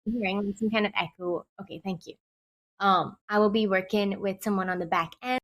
hearing like some kind of echo. Okay, thank you. I will be working with someone on the back end.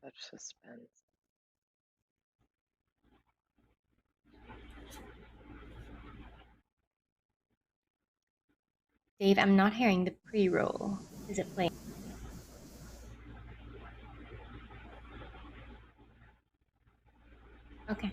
Such suspense. Dave, I'm not hearing the pre-roll. Is it playing? Okay.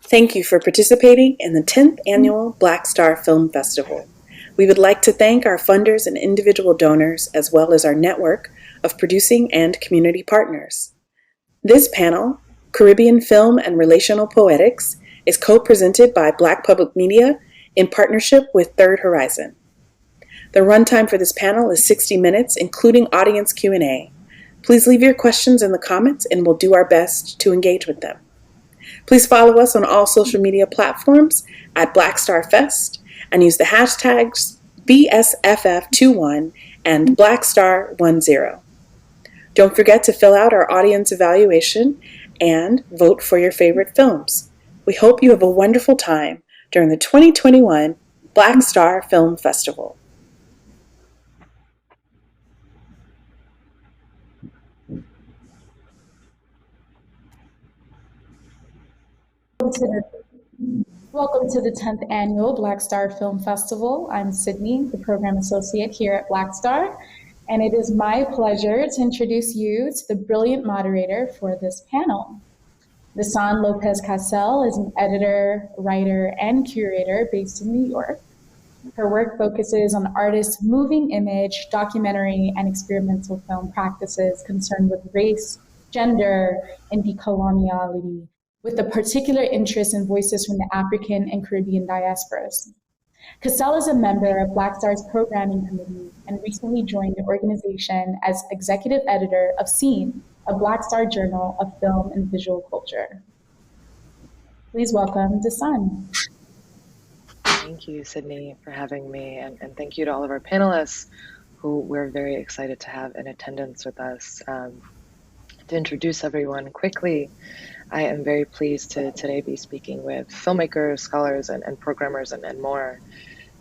Thank you for participating in the 10th Annual BlackStar Film Festival. We would like to thank our funders and individual donors, as well as our network of producing and community partners. This panel, Caribbean Film and Relational Poetics, is co-presented by Black Public Media in partnership with Third Horizon. The runtime for this panel is 60 minutes, including audience Q&A. Please leave your questions in the comments and we'll do our best to engage with them. Please follow us on all social media platforms at BlackStar Fest and use the hashtags BSFF21 and BlackStar10. Don't forget to fill out our audience evaluation and vote for your favorite films. We hope you have a wonderful time during the 2021 BlackStar Film Festival. Welcome to the 10th Annual BlackStar Film Festival. I'm Sydney, the Program Associate here at BlackStar, and it is my pleasure to introduce you to the brilliant moderator for this panel. Dessane Lopez Cassell is an editor, writer, and curator based in New York. Her work focuses on artists' moving image, documentary, and experimental film practices concerned with race, gender, and decoloniality, with a particular interest in voices from the African and Caribbean diasporas. Cassell is a member of BlackStar's programming committee and recently joined the organization as executive editor of Scene, a BlackStar journal of film and visual culture. Please welcome Dessane. Thank you, Sydney, for having me, and thank you to all of our panelists who we're very excited to have in attendance with us. To introduce everyone quickly, I am very pleased to today be speaking with filmmakers, scholars, and programmers, and more.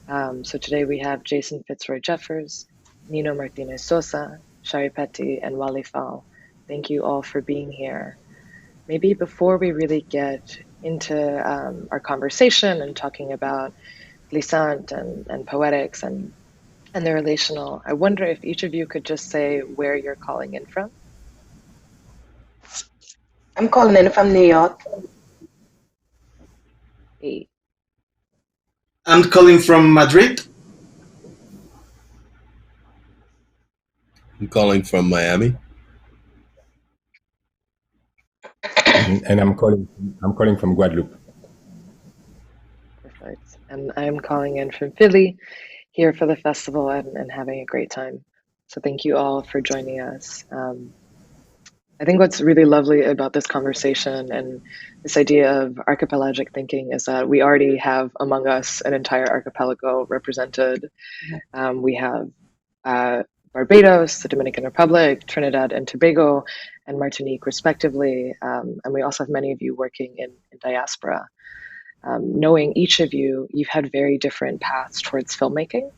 So today we have Jason Fitzroy Jeffers, Nino Martinez Sosa, Shari Petti, and Wally. Thank you all for being here. Maybe before we really get into our conversation and talking about Glissant and Poetics and the Relational, I wonder if each of you could just say where you're calling in from. I'm calling in from New York. Hey. I'm calling from Madrid. I'm calling from Miami. And I'm calling from Guadeloupe. Perfect. And I'm calling in from Philly, here for the festival and having a great time. So thank you all for joining us. I think what's really lovely about this conversation and this idea of archipelagic thinking is that we already have among us an entire archipelago represented. We have Barbados, the Dominican Republic, Trinidad and Tobago, and Martinique, respectively. And we also have many of you working in diaspora. Knowing each of you, you've had very different paths towards filmmaking.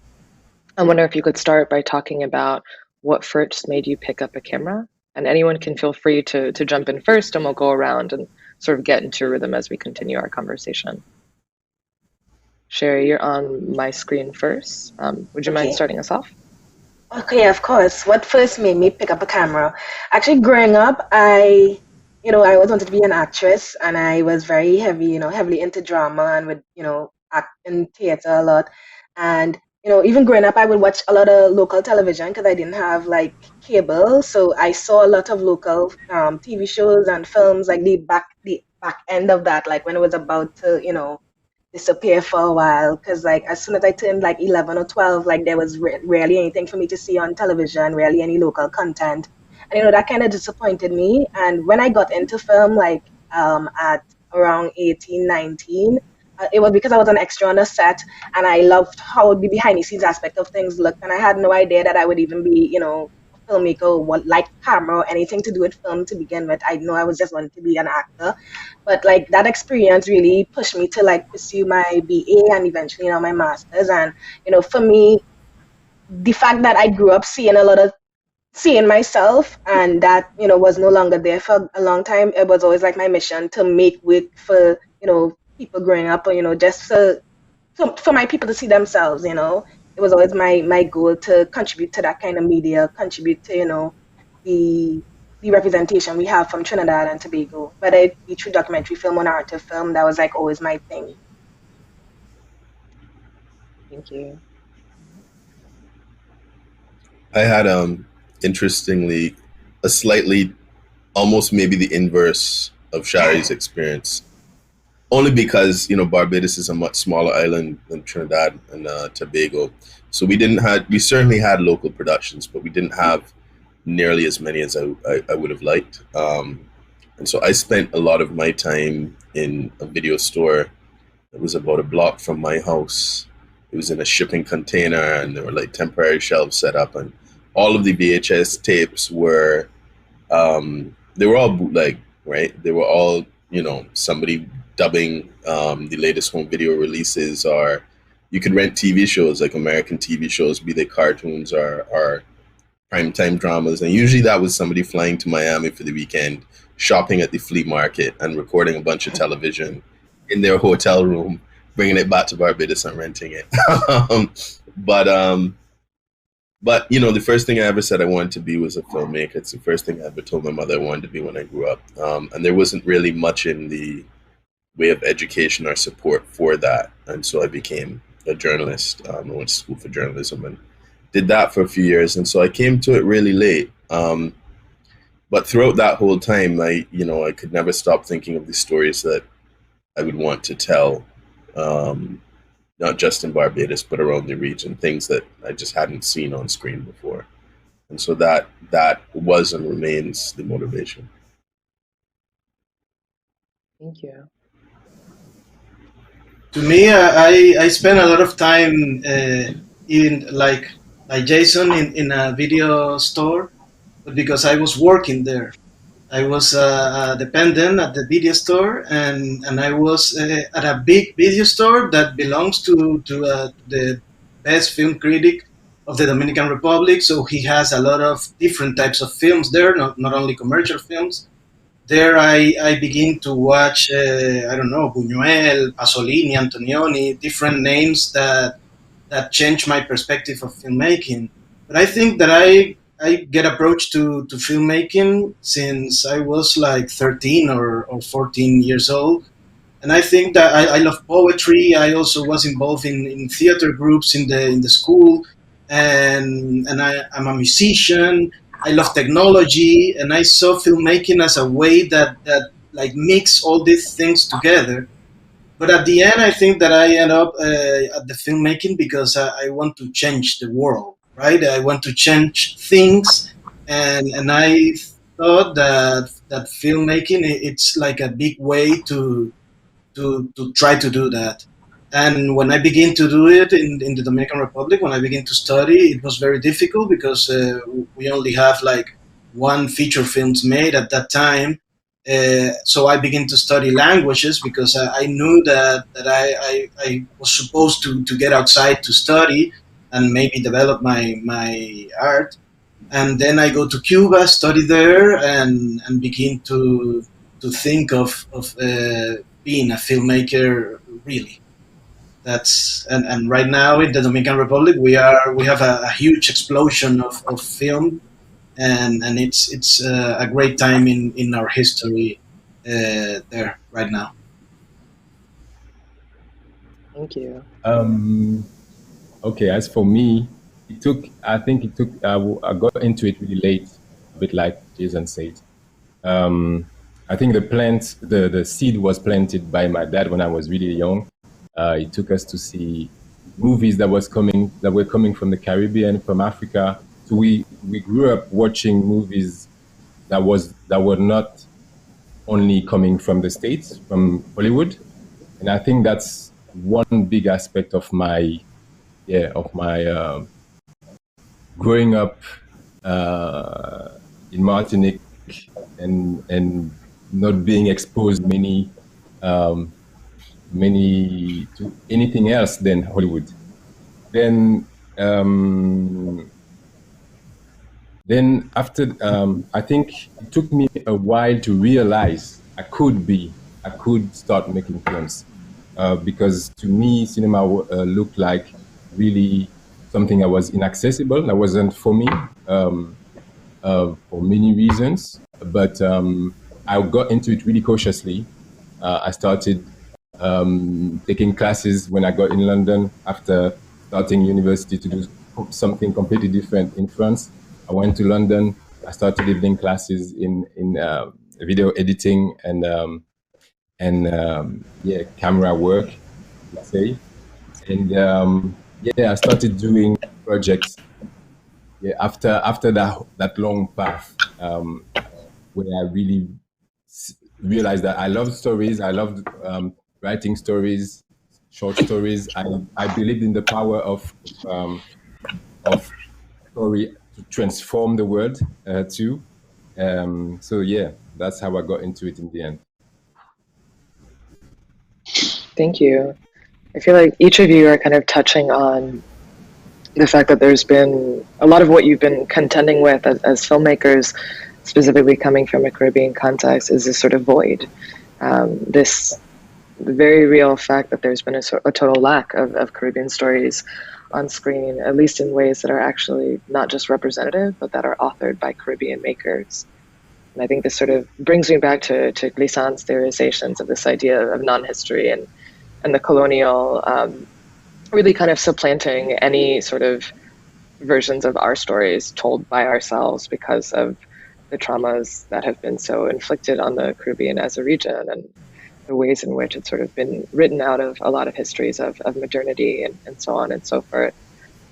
I wonder if you could start by talking about what first made you pick up a camera. And anyone can feel free to jump in first, and we'll go around and sort of get into a rhythm as we continue our conversation. Shari, you're on my screen first. Would you mind starting us off? Okay, of course. What first made me pick up a camera? Actually, growing up, I always wanted to be an actress, and I was very heavily into drama and would, act in theater a lot. And even growing up, I would watch a lot of local television because I didn't have like cable. So I saw a lot of local TV shows and films, like the back end of that, like when it was about to, disappear for a while. Because like as soon as I turned like 11 or 12, like there was rarely anything for me to see on television, rarely any local content. And that kind of disappointed me. And when I got into film, like at around 18, 19. It was because I was an extra on a set, and I loved how the behind the scenes aspect of things looked, and I had no idea that I would even be, a filmmaker or what, like camera or anything to do with film to begin with. I know I was just wanting to be an actor, but like that experience really pushed me to like pursue my BA and eventually, my master's. And for me, the fact that I grew up seeing myself, and that was no longer there for a long time. It was always like my mission to make work for people growing up, or just for my people to see themselves. It was always my goal to contribute to that kind of media, contribute to the representation we have from Trinidad and Tobago, whether it be through documentary film or narrative film. That was like always my thing. Thank you. I had interestingly a slightly almost maybe the inverse of Shari's experience, only because Barbados is a much smaller island than Trinidad and Tobago, so we certainly had local productions, but we didn't have nearly as many as I would have liked, and so I spent a lot of my time in a video store that was about a block from my house. It was in a shipping container, and there were like temporary shelves set up, and all of the VHS tapes were they were all bootleg, right? They were all somebody dubbing the latest home video releases, or you could rent TV shows, like American TV shows, be they cartoons or primetime dramas, and usually that was somebody flying to Miami for the weekend, shopping at the flea market, and recording a bunch of television in their hotel room, bringing it back to Barbados and renting it. But the first thing I ever said I wanted to be was a filmmaker. It's the first thing I ever told my mother I wanted to be when I grew up. And there wasn't really much in the way of education or support for that. And so I became a journalist. I went to school for journalism and did that for a few years. And so I came to it really late. But throughout that whole time, I could never stop thinking of the stories that I would want to tell. Not just in Barbados, but around the region, things that I just hadn't seen on screen before. And so that was and remains the motivation. Thank you. To me, I spent a lot of time in like Jason in a video store, but because I was working there. I was a dependent at the video store, and I was at a big video store that belongs to the best film critic of the Dominican Republic. So he has a lot of different types of films there, not only commercial films. There I begin to watch, Buñuel, Pasolini, Antonioni, different names that changed my perspective of filmmaking. But I think that I get approached to filmmaking since I was like 13 or 14 years old. And I think that I love poetry. I also was involved in theater groups in the school, and I'm a musician. I love technology, and I saw filmmaking as a way that like mix all these things together. But at the end, I think that I end up at the filmmaking because I want to change the world. Right, I want to change things, and I thought that filmmaking, it's like a big way to try to do that. And when I began to do it in the Dominican Republic, when I began to study, it was very difficult because we only have like one feature films made at that time. So I began to study languages because I knew that I was supposed to get outside to study and maybe develop my art. And then I go to Cuba, study there, and begin to think of being a filmmaker, really. And right now in the Dominican Republic, we have a huge explosion of film, and it's a great time in our history there right now. Thank you. Okay, as for me, I got into it really late, a bit like Jason said. I think the seed was planted by my dad when I was really young. He took us to see movies that were coming from the Caribbean, from Africa. So we grew up watching movies that were not only coming from the States, from Hollywood. And I think that's one big aspect of my growing up in Martinique and not being exposed many to anything else than Hollywood. Then after I think it took me a while to realize I could start making films because to me cinema looked like really something that was inaccessible. That wasn't for me for many reasons, but I got into it really cautiously. I started taking classes when I got in London after starting university to do something completely different in France. I went to London. I started evening classes in video editing and camera work, let's say. And I started doing projects. Yeah, after that long path, where I really realized that I loved stories. I loved writing stories, short stories. I believed in the power of story to transform the world too. So yeah, that's how I got into it in the end. Thank you. I feel like each of you are kind of touching on the fact that there's been a lot of what you've been contending with as filmmakers, specifically coming from a Caribbean context, is this sort of void. This very real fact that there's been a total lack of Caribbean stories on screen, at least in ways that are actually not just representative, but that are authored by Caribbean makers. And I think this sort of brings me back to Glissant's theorizations of this idea of non-history and the colonial really kind of supplanting any sort of versions of our stories told by ourselves because of the traumas that have been so inflicted on the Caribbean as a region and the ways in which it's sort of been written out of a lot of histories of modernity and so on and so forth.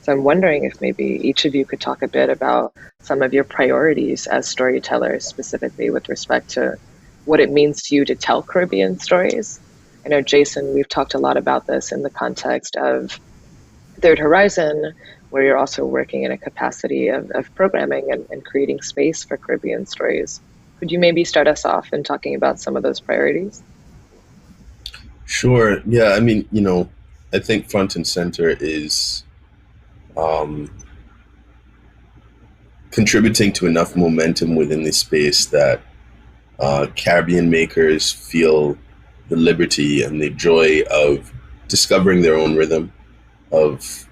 So I'm wondering if maybe each of you could talk a bit about some of your priorities as storytellers, specifically with respect to what it means to you to tell Caribbean stories. I know, Jason, we've talked a lot about this in the context of Third Horizon, where you're also working in a capacity of programming and creating space for Caribbean stories. Could you maybe start us off in talking about some of those priorities? Sure. Yeah, I mean, I think front and center is contributing to enough momentum within the space that Caribbean makers feel the liberty and the joy of discovering their own rhythm, of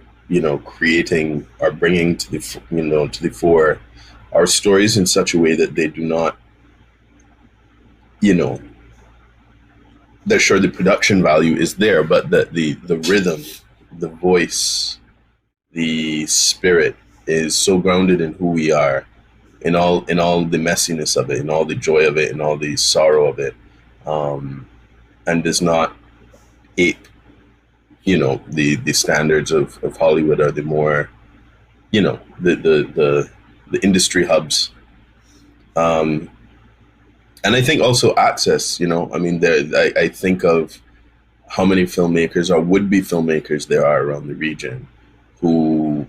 creating or bringing to the fore our stories in such a way that they do not, they're sure the production value is there, but the rhythm, the voice, the spirit is so grounded in who we are, in all the messiness of it, in all the joy of it, in all the sorrow of it, and does not ape, the standards of Hollywood, or the more, the industry hubs. And I think also access, I mean, I think of how many filmmakers or would-be filmmakers there are around the region who,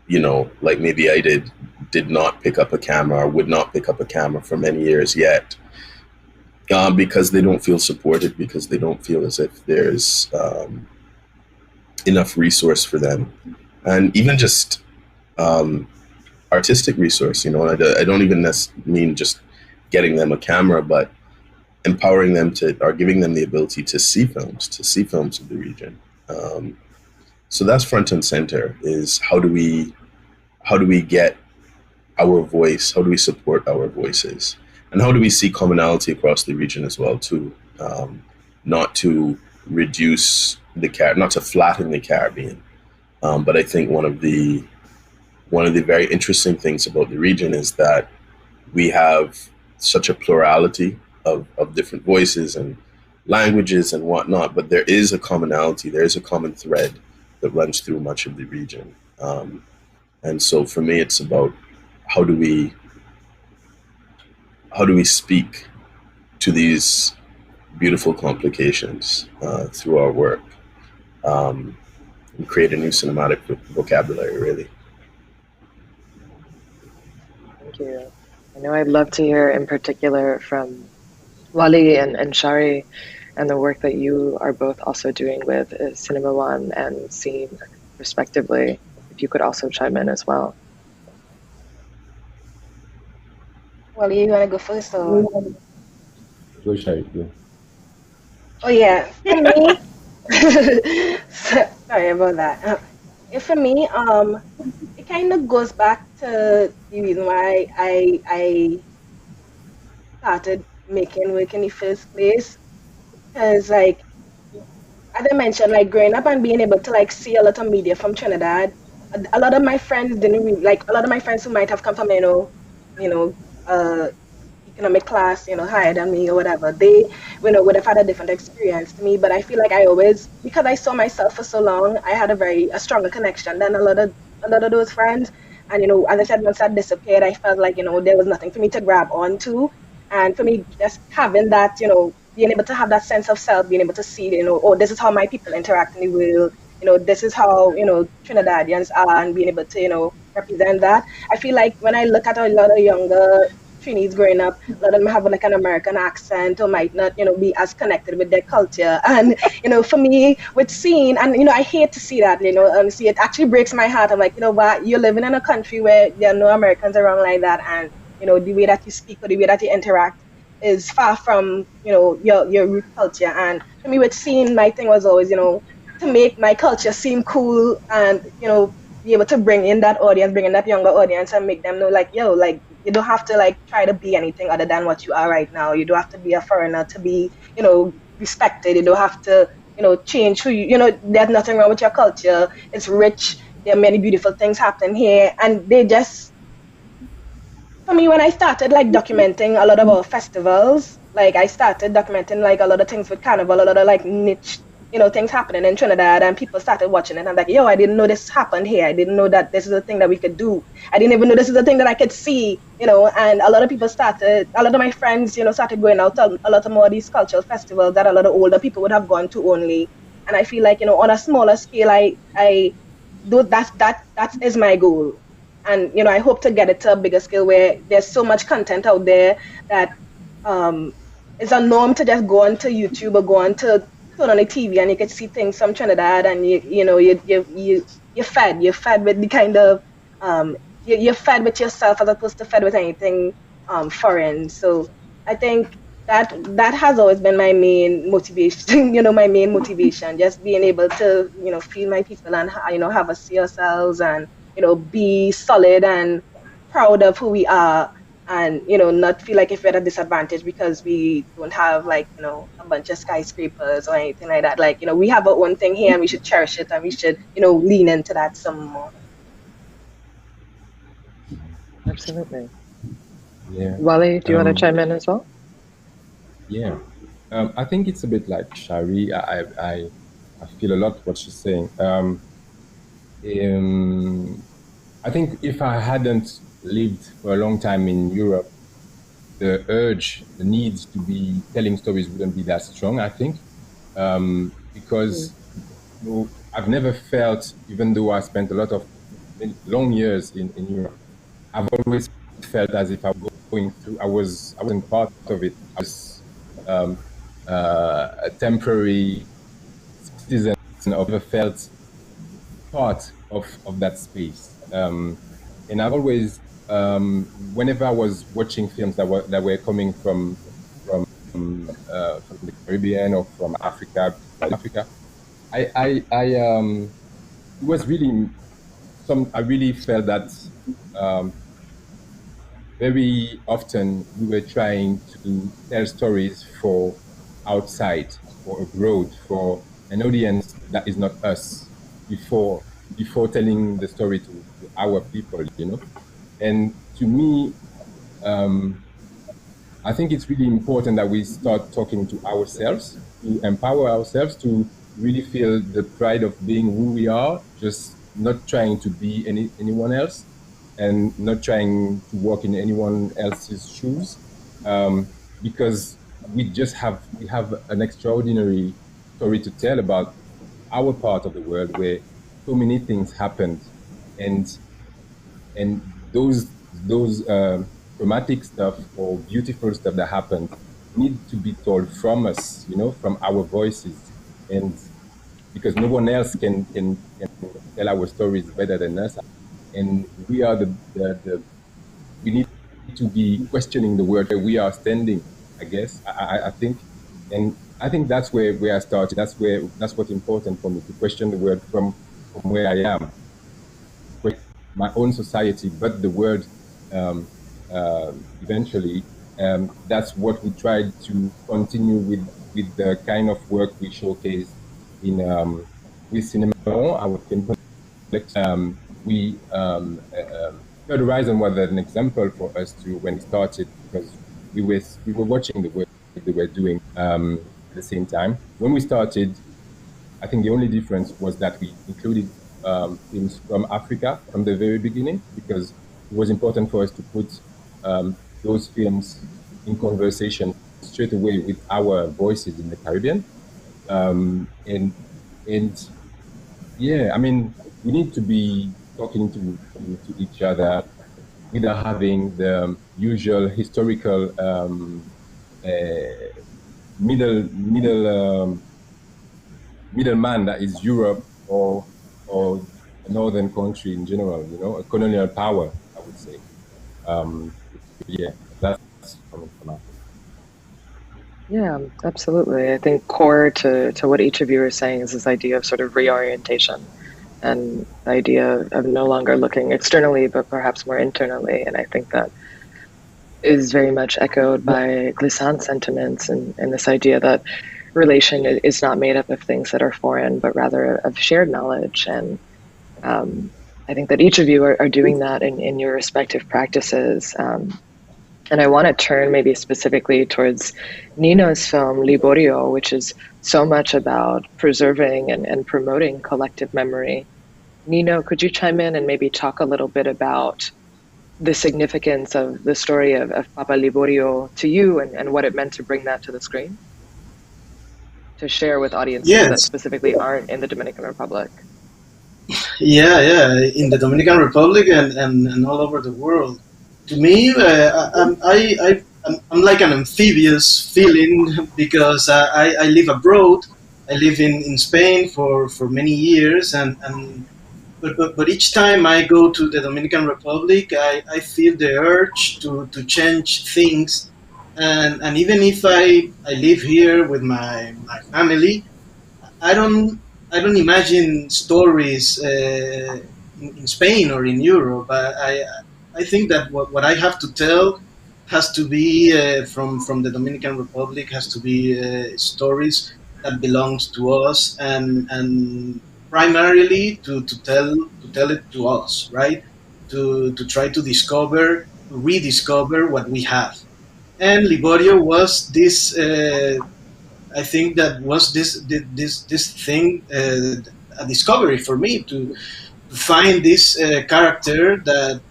like maybe I did not pick up a camera or would not pick up a camera for many years yet, because they don't feel supported, because they don't feel as if there's enough resource for them. And even just artistic resource, and I don't even mean just getting them a camera, but empowering them or giving them the ability to see films of the region. So that's front and center, is how do we get our voice, how do we support our voices, and how do we see commonality across the region as well too, not to reduce not to flatten the Caribbean, but I think one of the very interesting things about the region is that we have such a plurality of different voices and languages and whatnot, but there is a commonality, there is a common thread that runs through much of the region. And so for me, it's about how do we speak to these beautiful complications through our work, and create a new cinematic vocabulary, really. Thank you. I know I'd love to hear in particular from Wally and Shari and the work that you are both also doing with Cinema One and Scene, respectively. If you could also chime in as well. Wally, you want to go first? Or? Go, Shari, go. Oh, yeah. For me, sorry about that. For me, it kind of goes back to the reason why I started making work in the first place. Because, like, as I mentioned, like growing up and being able to like see a lot of media from Trinidad, a lot of my friends didn't really, like a lot of my friends who might have come from you know, economic class, higher than me or whatever, they, would have had a different experience to me. But I feel like I always, because I saw myself for so long, I had a stronger connection than a lot of those friends. And as I said, once that disappeared, I felt like there was nothing for me to grab onto. And for me, just having that, being able to have that sense of self, being able to see, oh, this is how my people interact in the world. This is how Trinidadians are, and being able to represent that. I feel like when I look at a lot of younger Trinis growing up, a lot of them have like an American accent or might not, be as connected with their culture. And, for me, with Scene, and, I hate to see that, honestly, it actually breaks my heart. I'm like, you know what, you're living in a country where there are no Americans around like that. And, the way that you speak or the way that you interact is far from, your root culture. And for me, with Scene, my thing was always, to make my culture seem cool and, be able to bring in that audience, bring in that younger audience and make them know like, yo, like, you don't have to like try to be anything other than what you are right now. You don't have to be a foreigner to be, respected. You don't have to, change who there's nothing wrong with your culture. It's rich. There are many beautiful things happening here. And they just, for me, when I started like documenting a lot of our festivals, like I started documenting like a lot of things with Carnival, a lot of like niche, things happening in Trinidad, and people started watching it. And I'm like, yo, I didn't know this happened here. I didn't know that this is a thing that we could do. I didn't even know this is a thing that I could see, and a lot of people started, a lot of my friends, started going out to a lot of more of these cultural festivals that a lot of older people would have gone to only. And I feel like, on a smaller scale, I do that is my goal. And, I hope to get it to a bigger scale where there's so much content out there that it's a norm to just go onto YouTube or go on to turn on the TV and you can see things from Trinidad, and you're fed with the kind of you're fed with yourself as opposed to fed with anything foreign. So I think that has always been my main motivation. My main motivation, just being able to feel my people and have us see ourselves and be solid and proud of who we are, and not feel like if we're at a disadvantage because we don't have like a bunch of skyscrapers or anything like that. Like we have our own thing here and we should cherish it, and we should lean into that some more. Absolutely. Yeah. Wally, do you want to chime in as well? Yeah. I think it's a bit like Shari. I feel a lot what she's saying. I think if I hadn't lived for a long time in Europe, the urge, the need to be telling stories wouldn't be that strong, I think. Because I've never felt, even though I spent a lot of long years in Europe, I've always felt as if I was going through, I wasn't part of it. I was a temporary citizen of, never felt part of that space. And I've always, whenever I was watching films that were coming from the Caribbean or from Africa, it was really I really felt that very often we were trying to tell stories for outside, for abroad, for an audience that is not us, before telling the story to our people, And to me, I think it's really important that we start talking to ourselves, to empower ourselves, to really feel the pride of being who we are, just not trying to be anyone else and not trying to walk in anyone else's shoes. Because we have an extraordinary story to tell about our part of the world where so many things happened, and those traumatic stuff or beautiful stuff that happened need to be told from us, from our voices, and because no one else can tell our stories better than us, and we are we need to be questioning the world where we are standing, I guess. I think, and I think that's where I started. That's what's important for me, to question the world from where I am, my own society, but the world eventually. That's what we tried to continue with the kind of work we showcase in with Cinema, our film project. Third Horizon was an example for us too when it started, because we were watching the work they were doing at the same time. When we started, I think the only difference was that we included films from Africa from the very beginning, because it was important for us to put those films in conversation straight away with our voices in the Caribbean. And yeah, I mean, we need to be talking to each other without having the usual historical middleman that is Europe or a northern country in general, a colonial power, I would say. Yeah, that's coming from Africa. Yeah, absolutely. I think core to what each of you are saying is this idea of sort of reorientation, and the idea of no longer looking externally, but perhaps more internally. And I think that is very much echoed by Glissant's sentiments, and this idea that relation is not made up of things that are foreign, but rather of shared knowledge. And I think that each of you are doing that in your respective practices. And I want to turn maybe specifically towards Nino's film Liborio, which is so much about preserving and promoting collective memory. Nino, could you chime in and maybe talk a little bit about the significance of the story of Papa Liborio to you, and what it meant to bring that to the screen? To share with audiences that specifically aren't in the Dominican Republic. Yeah, in the Dominican Republic and all over the world. To me, I'm like an amphibious feeling, because I live abroad. I live in Spain for many years, but each time I go to the Dominican Republic, I feel the urge to change things, and even if I live here with my family, I don't imagine stories in Spain or in Europe. I think that what I have to tell has to be from the Dominican Republic, has to be stories that belongs to us, and primarily to tell it to us, right? To try to rediscover what we have. And Liborio was this. I think that was this thing, a discovery for me to find this character that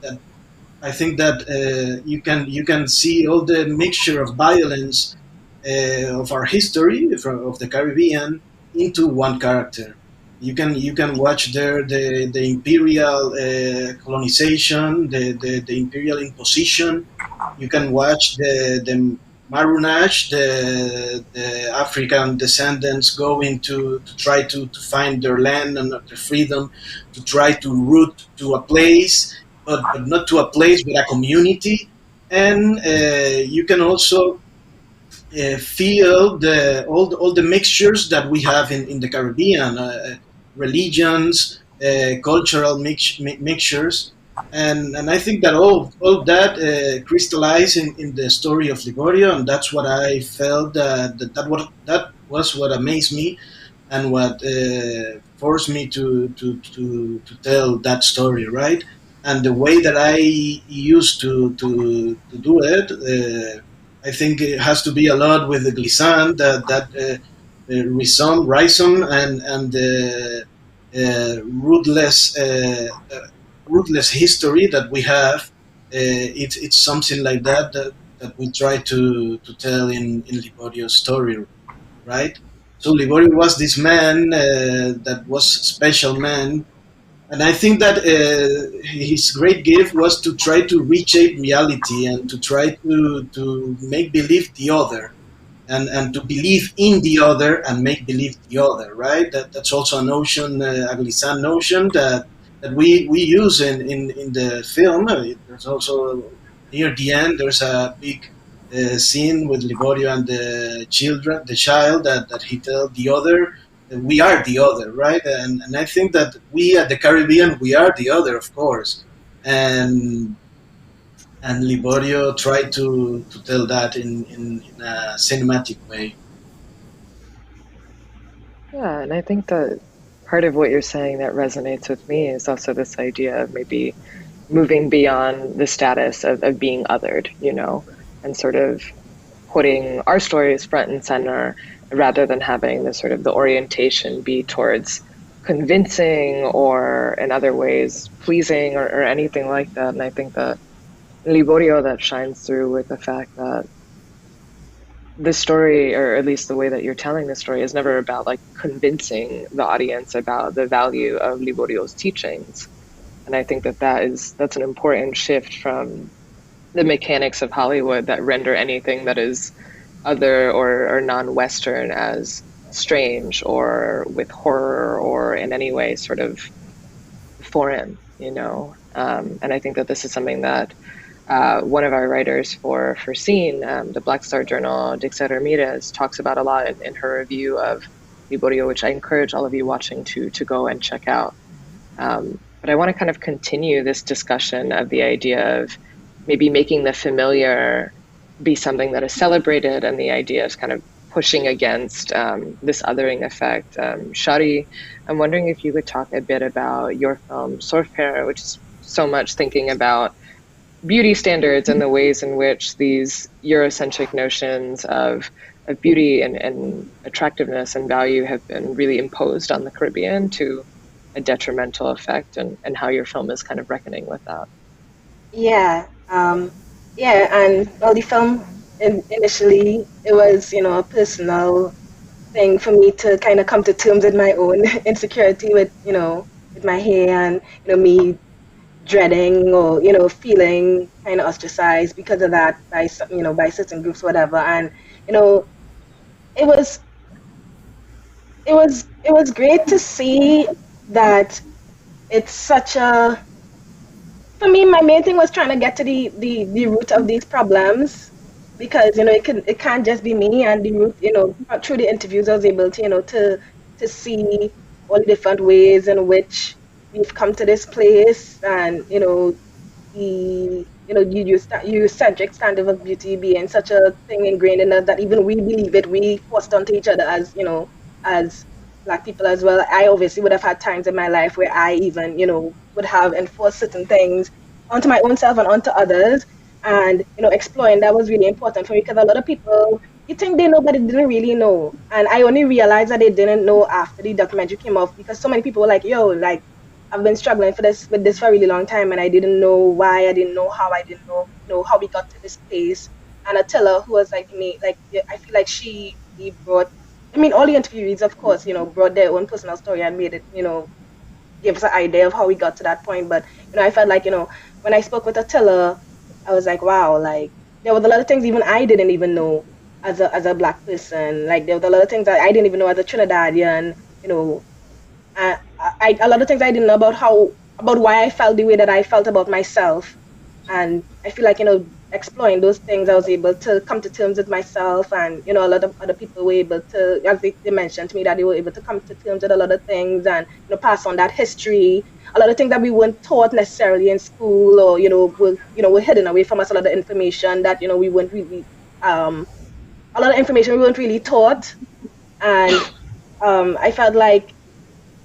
I think that you can see all the mixture of violence of our history of the Caribbean into one character. You can watch there the imperial colonization, the imperial imposition. You can watch the Marunage, the African descendants going to try to find their land and their freedom, to try to root to a place, but not to a place, but a community. And you can also feel all the mixtures that we have in the Caribbean, religions, cultural mixtures. And I think that all that crystallized in the story of Liborio, and that's what I felt that was what amazed me, and what forced me to tell that story, right? And the way that I used to do it, I think it has to be a lot with the Glissant, that rhizome and the rootless history that we have. It's something like that that we try to tell in Liborio's story, right? So Liborio was this man that was special man, and I think that his great gift was to try to reshape reality and to try to make believe the other, and to believe in the other and make believe the other, right? That's also a notion, a Glissant notion that we use in the film. There's also near the end there's a big scene with Liborio and the child that he tells the other that we are the other, right? And I think that we at the Caribbean we are the other, of course, and Liborio tried to tell that in a cinematic way. Yeah, and I think that part of what you're saying that resonates with me is also this idea of maybe moving beyond the status of being othered, you know, and sort of putting our stories front and center rather than having the sort of the orientation be towards convincing or in other ways pleasing or anything like that. And I think that Liborio that shines through with the fact that the story, or at least the way that you're telling the story, is never about like convincing the audience about the value of Liborio's teachings. And I think that that's an important shift from the mechanics of Hollywood that render anything that is other or non-Western as strange or with horror or in any way sort of foreign, you know. And I think that this is something that one of our writers for Scene, the BlackStar Journal, Dixie Ramirez, talks about a lot in her review of Liborio, which I encourage all of you watching to go and check out. But I want to kind of continue this discussion of the idea of maybe making the familiar be something that is celebrated, and the idea of kind of pushing against this othering effect. Shari, I'm wondering if you could talk a bit about your film Surf Pair, which is so much thinking about beauty standards and the ways in which these Eurocentric notions of beauty and attractiveness and value have been really imposed on the Caribbean to a detrimental effect, and how your film is kind of reckoning with that. Yeah, and well, the film initially it was a personal thing for me to kind of come to terms with my own insecurity with with my hair, and me dreading or feeling kind of ostracized because of that by by certain groups, whatever. And it was great to see that it's such a, for me, my main thing was trying to get to the root of these problems, because it can't just be me, and the root, through the interviews I was able to to see all the different ways in which we've come to this place, and the Eurocentric standard of beauty being such a thing ingrained in us that even we believe it, we forced onto each other as as Black people as well. I obviously would have had times in my life where I even would have enforced certain things onto my own self and onto others, and exploring that was really important for me, because a lot of people, you think they know but they didn't really know, and I only realized that they didn't know after the documentary came off, because so many people were like, yo, like, I've been struggling with this for a really long time, and I didn't know why, I didn't know how, I didn't know how we got to this place. And Attila, who was like me, like, I feel like she brought, I mean, all the interviewees, of course, brought their own personal story and made it, gave us an idea of how we got to that point. But I felt like when I spoke with Attila, I was like, wow, like, there was a lot of things even I didn't even know as a Black person. Like, there was a lot of things that I didn't even know as a Trinidadian, a lot of things I didn't know about why I felt the way that I felt about myself. And I feel like, exploring those things, I was able to come to terms with myself, and, a lot of other people were able to, as they mentioned to me, that they were able to come to terms with a lot of things, and, pass on that history, a lot of things that we weren't taught necessarily in school, or, were hidden away from us, a lot of information that, we weren't really, a lot of information we weren't really taught. And I felt like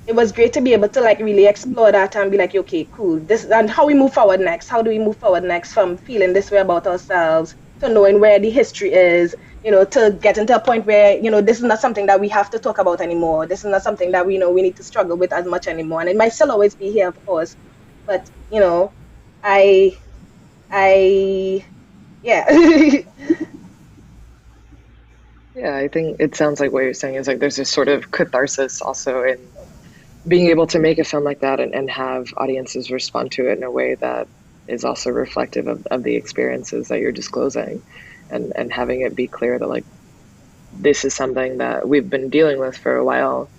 it was great to be able to like really explore that and be like, okay, cool. This, and how we move forward next. How do we move forward next from feeling this way about ourselves to knowing where the history is, to get into a point where, this is not something that we have to talk about anymore. This is not something that we we need to struggle with as much anymore. And it might still always be here, of course. But, I Yeah. Yeah, I think it sounds like what you're saying is like there's this sort of catharsis also in being able to make a film like that and have audiences respond to it in a way that is also reflective of the experiences that you're disclosing, and having it be clear that like this is something that we've been dealing with for a while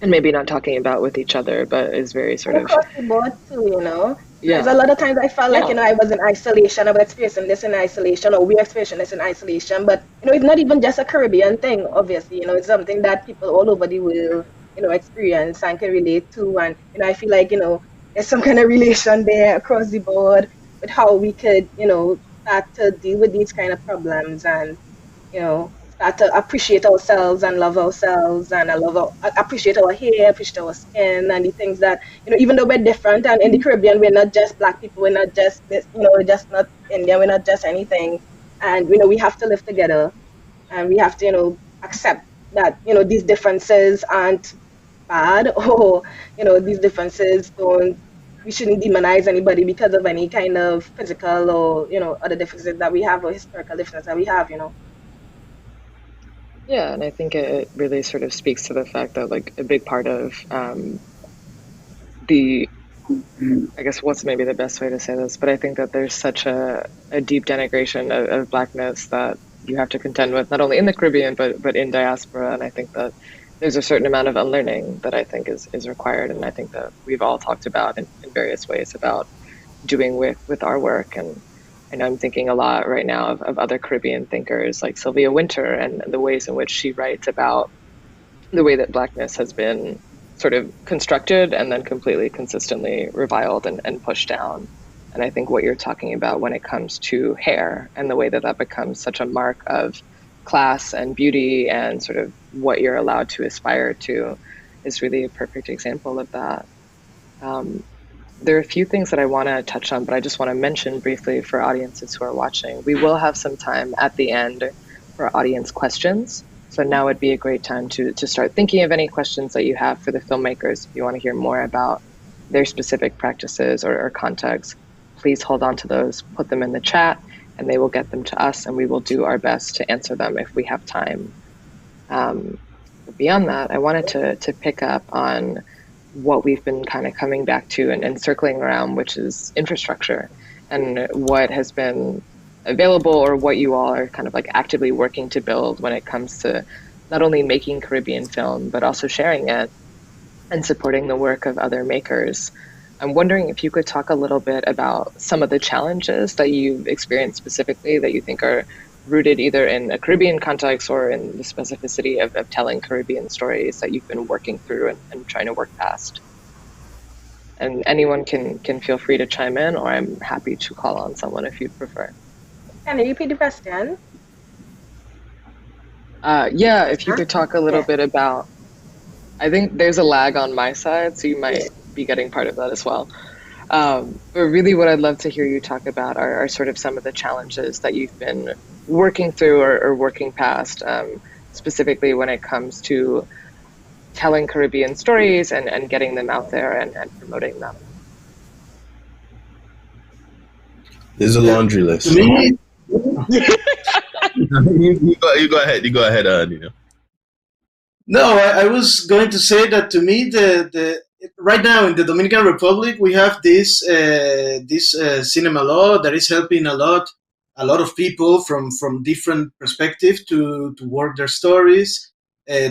and maybe not talking about with each other, but is very sort And of, across the board too, because yeah, a lot of times I felt like, yeah, I was in isolation, I was experiencing this in isolation, or we experiencing this in isolation. But, it's not even just a Caribbean thing, obviously, it's something that people all over the world, experience and can relate to. And, I feel like, there's some kind of relation there across the board with how we could, start to deal with these kind of problems and, start to appreciate ourselves and love ourselves, and appreciate our hair, appreciate our skin, and the things that, even though we're different, and in the Caribbean we're not just Black people, we're not just this, we're just not Indian, we're not just anything, and we have to live together, and we have to accept that these differences aren't bad, or these differences don't, we shouldn't demonize anybody because of any kind of physical or other differences that we have, or historical differences that we have. yeah. And I think it really sort of speaks to the fact that like a big part of the, I guess what's maybe the best way to say this, but I think that there's such a deep denigration of Blackness that you have to contend with, not only in the Caribbean, but in diaspora. And I think that there's a certain amount of unlearning that I think is required. And I think that we've all talked about in various ways about doing with our work. And I know I'm thinking a lot right now of other Caribbean thinkers like Sylvia Wynter, and the ways in which she writes about the way that Blackness has been sort of constructed and then completely consistently reviled and pushed down. And I think what you're talking about when it comes to hair and the way that that becomes such a mark of class and beauty and sort of what you're allowed to aspire to is really a perfect example of that. There are a few things that I want to touch on, but I just want to mention briefly for audiences who are watching. We will have some time at the end for audience questions. So now would be a great time to start thinking of any questions that you have for the filmmakers. If you want to hear more about their specific practices or context, please hold on to those, put them in the chat, and they will get them to us, and we will do our best to answer them if we have time. Beyond that, I wanted to pick up on what we've been kind of coming back to and circling around, which is infrastructure and what has been available or what you all are kind of like actively working to build when it comes to not only making Caribbean film, but also sharing it and supporting the work of other makers. I'm wondering if you could talk a little bit about some of the challenges that you've experienced specifically that you think are rooted either in a Caribbean context or in the specificity of telling Caribbean stories that you've been working through and trying to work past. And anyone can feel free to chime in, or I'm happy to call on someone if you'd prefer. Can you repeat the question? Yeah, if you could talk a little bit about, I think there's a lag on my side, so you might be getting part of that as well. But really what I'd love to hear you talk about are sort of some of the challenges that you've been working through or working past, specifically when it comes to telling Caribbean stories and getting them out there and promoting them. There's a laundry list. To me, you go ahead. You go ahead, Nino. no, I was going to say that to me, the right now in the Dominican Republic, we have this cinema law that is helping a lot of people from different perspectives to work their stories,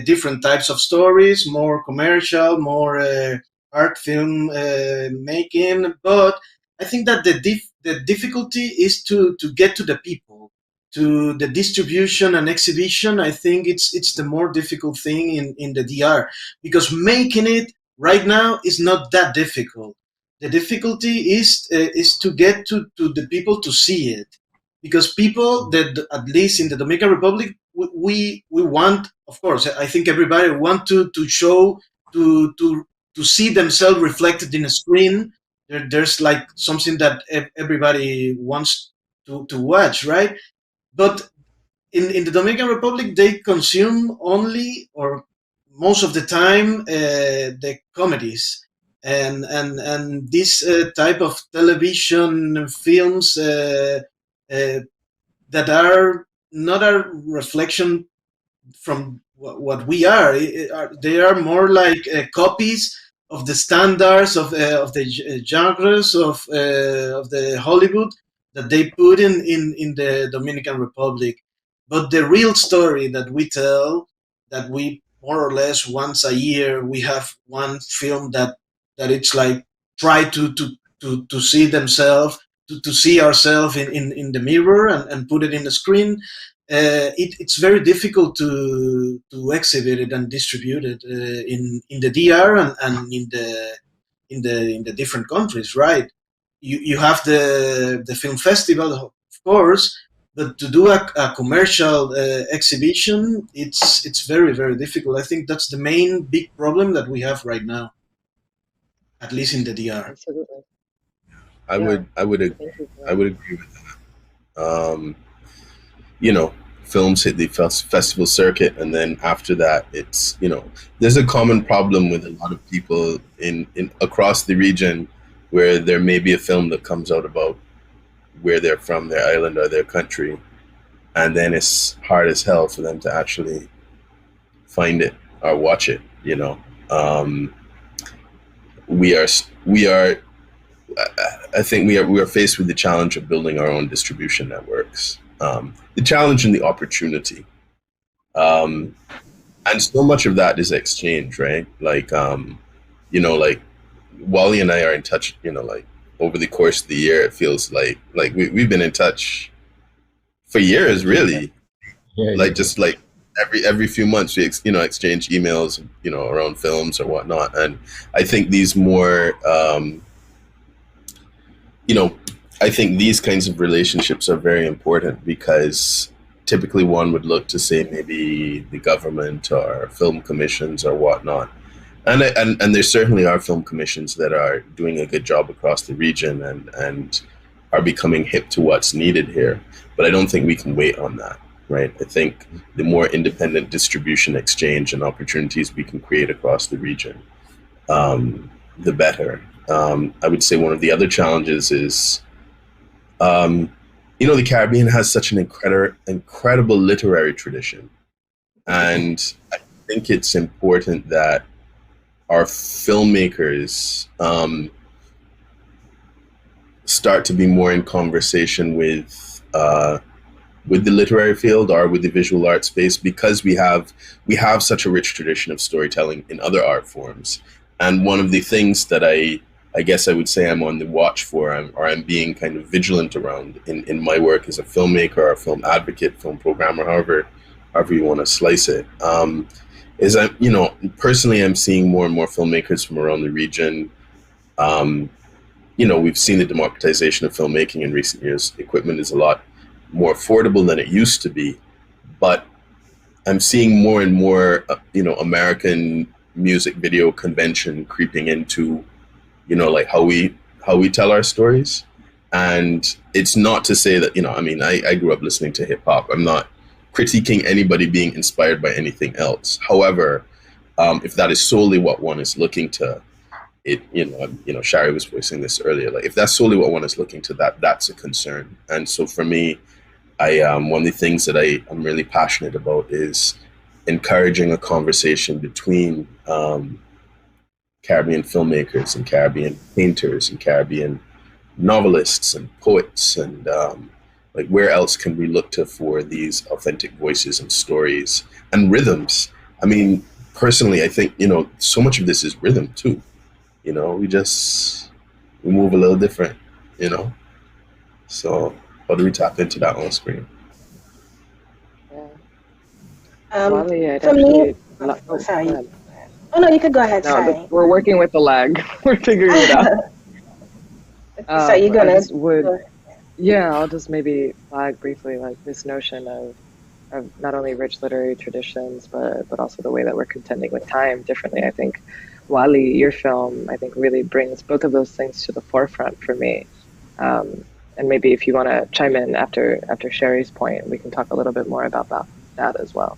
different types of stories, more commercial, more art film making. But I think that the difficulty is to get to the people, to the distribution and exhibition. I think it's the more difficult thing in the DR, because making it right now is not that difficult. The difficulty is to get to the people to see it, because people that at least in the Dominican Republic we want, of course, I think everybody want to show to see themselves reflected in a screen. There's like something that everybody wants to watch, right? But in the Dominican Republic, they consume only or most of the time the comedies and this type of television films. that are not a reflection from what we are. They are more like copies of the standards of the genres of the Hollywood that they put in the Dominican Republic. But the real story that we tell, that we more or less once a year we have one film that it's like try to see themselves, to see ourselves in the mirror and put it in the screen. It's very difficult to exhibit it and distribute it in the DR and in the different countries, right? You have the film festival, of course, but to do a commercial exhibition, it's very difficult. I think that's the main big problem that we have right now, at least in the DR. Absolutely. I would agree with that. Films hit the festival circuit, and then after that, it's there's a common problem with a lot of people in across the region, where there may be a film that comes out about where they're from, their island or their country, and then it's hard as hell for them to actually find it or watch it. I think we are faced with the challenge of building our own distribution networks. The challenge and the opportunity, and so much of that is exchange, right? Like Wally and I are in touch. Over the course of the year, it feels like we've been in touch for years, really. Just like every few months we exchange emails, around films or whatnot. And I think these more I think these kinds of relationships are very important, because typically one would look to say maybe the government or film commissions or whatnot. And there certainly are film commissions that are doing a good job across the region and are becoming hip to what's needed here. But I don't think we can wait on that, right? I think the more independent distribution, exchange, and opportunities we can create across the region, the better. I would say one of the other challenges is, the Caribbean has such an incredible literary tradition. And I think it's important that our filmmakers start to be more in conversation with the literary field or with the visual art space, because we have such a rich tradition of storytelling in other art forms. And one of the things that I guess I would say I'm on the watch for, or I'm being kind of vigilant around in my work as a filmmaker or a film advocate, film programmer, however you want to slice it, is personally I'm seeing more and more filmmakers from around the region. We've seen the democratization of filmmaking in recent years. Equipment is a lot more affordable than it used to be, but I'm seeing more and more, American music video convention creeping into, how we tell our stories. And it's not to say that, I grew up listening to hip hop. I'm not critiquing anybody being inspired by anything else. However, if that is solely what one is looking to, Shari was voicing this earlier, like if that's solely what one is looking to, that's a concern. And so for me, one of the things that I'm really passionate about is encouraging a conversation between Caribbean filmmakers and Caribbean painters and Caribbean novelists and poets, and where else can we look to for these authentic voices and stories and rhythms? I mean, personally, I think, so much of this is rhythm too. We move a little different, So how do we tap into that on screen? Wally, for me, sorry. Oh no, you could go ahead. Sorry. We're working with the lag. We're figuring it out. So you're gonna? I'll just maybe flag briefly this notion of not only rich literary traditions, but also the way that we're contending with time differently. I think Wally, your film, I think really brings both of those things to the forefront for me. And maybe if you want to chime in after Shari's point, we can talk a little bit more about that as well.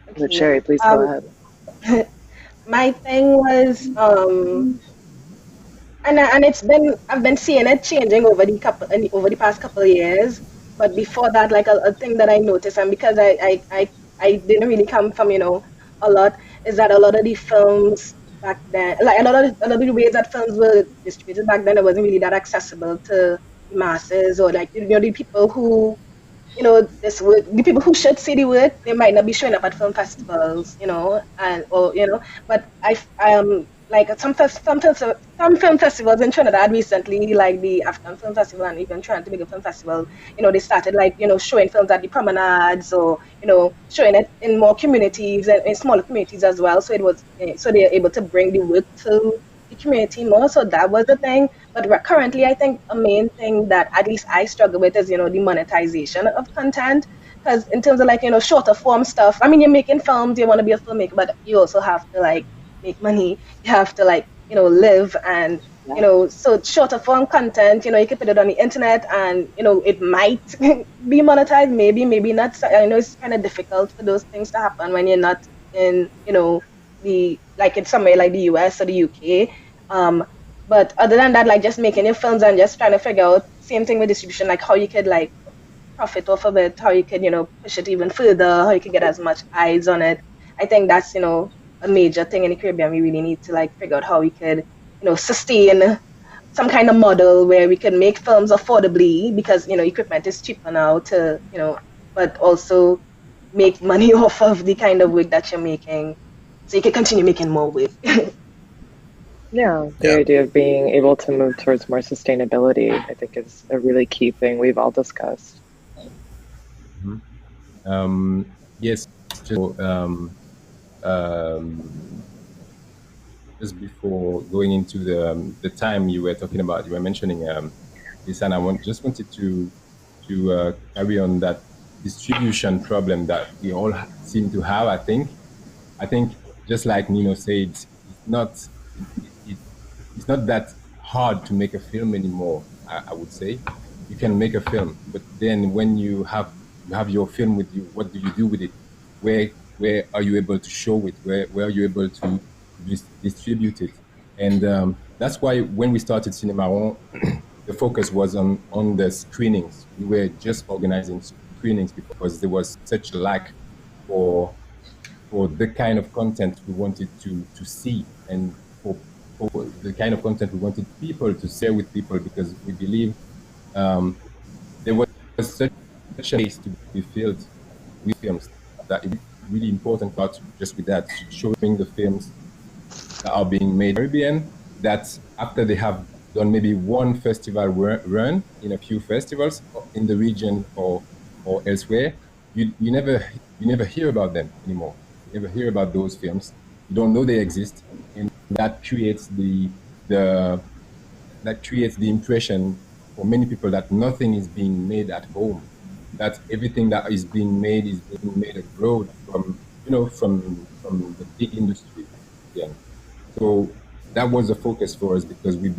Okay. But Shari, please go ahead. My thing was, and I've been seeing it changing over the past couple of years. But before that, like a thing that I noticed, and because I didn't really come from, a lot, is that a lot of the films back then, like a lot of the ways that films were distributed back then, it wasn't really that accessible to the masses, or like, the people who, this work, the people who should see the work, they might not be showing up at film festivals, and or but like some film festivals in Trinidad recently, like the African Film Festival and even Trinidad Tobago Film Festival, they started like showing films at the promenades, or showing it in more communities and in smaller communities as well. So it was so they're able to bring the work to the community more. So that was the thing. But currently, I think a main thing that at least I struggle with is, the monetization of content. Because in terms of like, shorter form stuff, I mean, you're making films, you want to be a filmmaker, but you also have to like make money. You have to like, live, and, so shorter form content, you can put it on the internet, and, it might be monetized, maybe not. So I know it's kind of difficult for those things to happen when you're not in, like in somewhere like the US or the UK. But other than that, like just making your films and just trying to figure out, same thing with distribution, like how you could like profit off of it, how you could, push it even further, how you could get as much eyes on it. I think that's, a major thing in the Caribbean. We really need to like figure out how we could, sustain some kind of model where we can make films affordably, because, equipment is cheaper now to, but also make money off of the kind of work that you're making, so you can continue making more work. Yeah, the idea of being able to move towards more sustainability, I think, is a really key thing we've all discussed. Yes, just before going into the time you were talking about, you were mentioning this, and I wanted to carry on that distribution problem that we all seem to have. I think just like Nino said, it's not that hard to make a film anymore. I would say you can make a film, but then when you have your film with you, what do you do with it? Where are you able to show it? Where are you able to distribute it? And that's why when we started Cinemaron, the focus was on the screenings. We were just organizing screenings because there was such a lack for the kind of content we wanted to see, and for the kind of content we wanted people to share with people, because we believe there was such a space to be filled with films that it's really important part just with that, showing the films that are being made in the Caribbean, that after they have done maybe one festival run in a few festivals in the region or elsewhere, you never hear about them anymore. You never hear about those films. You don't know they exist, and that creates the impression for many people that nothing is being made at home, that everything that is being made abroad from the big industry. Yeah. So that was the focus for us, because we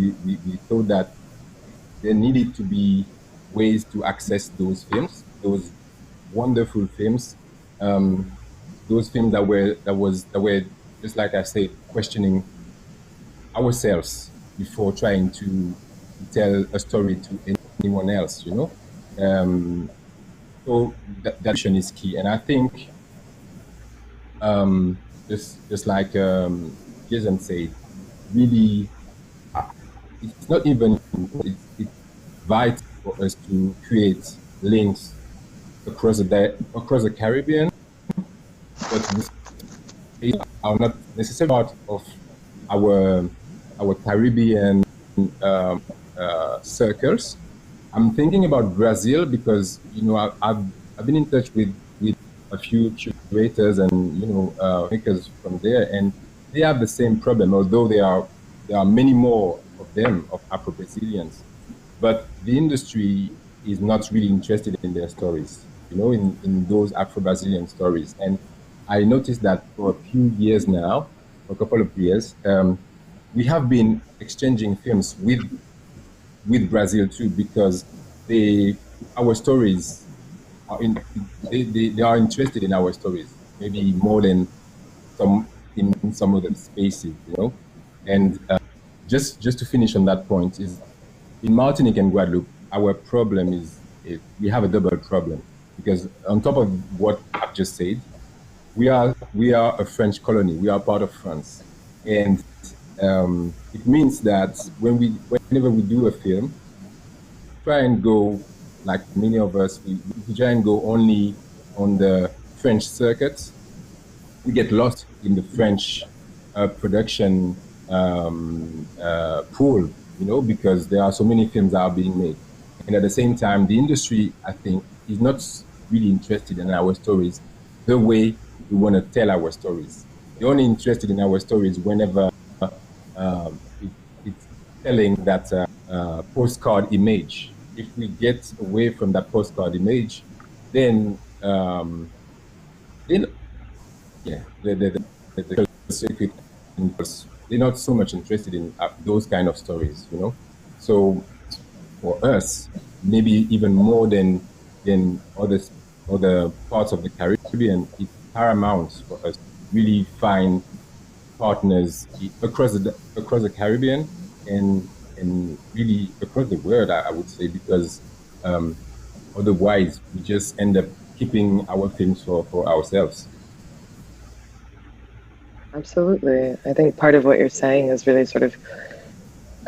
thought that there needed to be ways to access those films, those wonderful films, those films that were just like I said, questioning ourselves before trying to tell a story to anyone else, So that vision is key, and I think just like Jason said, really, it's not even it's vital for us to create links across the Caribbean, but they are not necessarily part of our Caribbean circles. I'm thinking about Brazil because I've been in touch with a few curators and makers from there, and they have the same problem. Although there are many more of them, of Afro-Brazilians, but the industry is not really interested in their stories, in those Afro-Brazilian stories. And I noticed that for a few years now, for a couple of years, we have been exchanging films with Brazil too, because our stories are they are interested in our stories, maybe more than in some other spaces, And just to finish on that point, is in Martinique and Guadeloupe, our problem is we have a double problem, because on top of what I've just said, we are a French colony. We are part of France, and it means that whenever we do a film, try and go, like many of us, we try and go only on the French circuit. We get lost in the French production pool, because there are so many films that are being made. And at the same time, the industry, I think, is not really interested in our stories the way we want to tell our stories. They're only interested in our stories whenever it's telling that postcard image. If we get away from that postcard image, then yeah, the circuit, they're not so much interested in those kind of stories, So for us, maybe even more than other parts of the Caribbean, it's paramount for us to really find partners across the Caribbean and really across the world, I would say, because otherwise we just end up keeping our films for ourselves. Absolutely. I think part of what you're saying is really sort of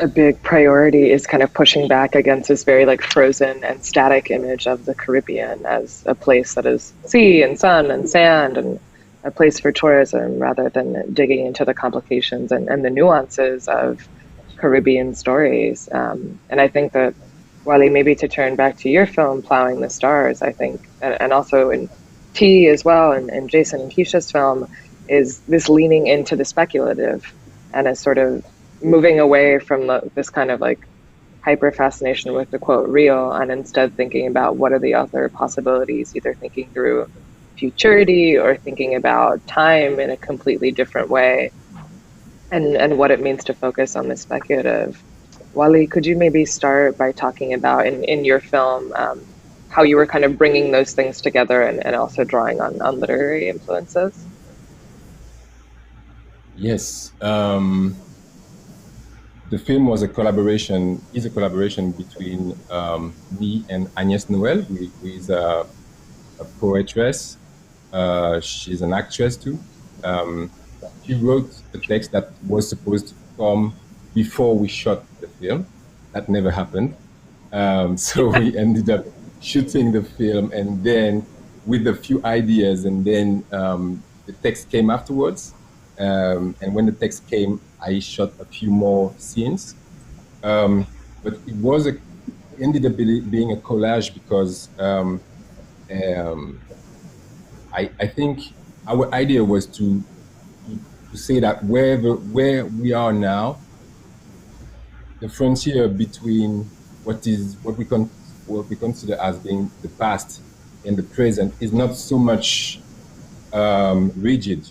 a big priority is kind of pushing back against this very like frozen and static image of the Caribbean as a place that is sea and sun and sand and a place for tourism, rather than digging into the complications and the nuances of Caribbean stories. And I think that, Wally, maybe to turn back to your film, Plowing the Stars, I think, and also in T as well, and Jason and Keisha's film, is this leaning into the speculative and a sort of moving away from this kind of like hyper fascination with the quote real, and instead thinking about what are the other possibilities, either thinking through futurity or thinking about time in a completely different way, and what it means to focus on the speculative. Wally, could you maybe start by talking about in your film how you were kind of bringing those things together and also drawing on literary influences? Yes. The film is a collaboration between me and Agnès Noël, who is a poetess. She's an actress too. She wrote a text that was supposed to come before we shot the film. That never happened. So we ended up shooting the film, and then with a few ideas, and then the text came afterwards. And when the text came, I shot a few more scenes. But it ended up being a collage because I think our idea was to say that where we are now, the frontier between what we consider as being the past and the present is not so much rigid.